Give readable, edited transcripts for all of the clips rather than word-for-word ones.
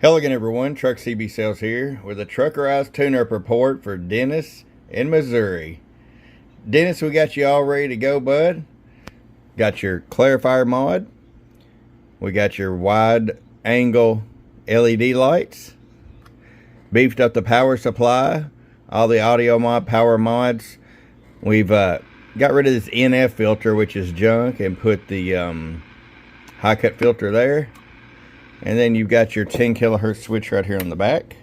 Hello again, everyone. Truck CB Sales here with a Truckerized tune-up report for Dennis in Missouri. Dennis, we got you all ready to go, bud. Got your clarifier mod. We got your wide angle LED lights. Beefed up the power supply. All the audio mod, power mods. We've got rid of this NF filter, which is junk, and put the high cut filter there. And then you've got your 10 kilohertz switch right here on the back.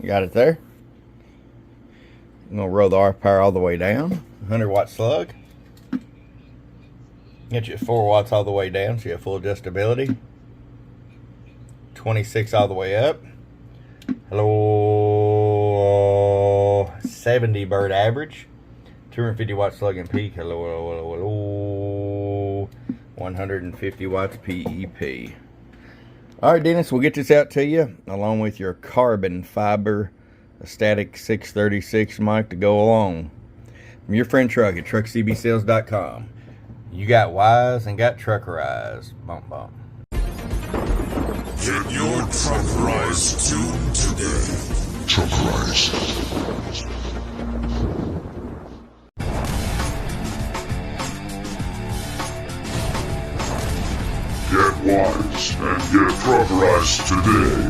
You got it there. I'm going to roll the RF power all the way down. 100 watt slug. Get you 4 watts all the way down so you have full adjustability. 26 all the way up. Hello. 70 bird average. 250 watt slug and peak. Hello, hello, hello, hello. 150 watts PEP. Alright, Dennis, we'll get this out to you along with your carbon fiber static 636 mic to go along. From your friend Truck at truckcbsales.com. You got wise and got truckerized. Bump, bump. Get your Truckerized tune today. Truckerized. Get wise and get Truckerized today.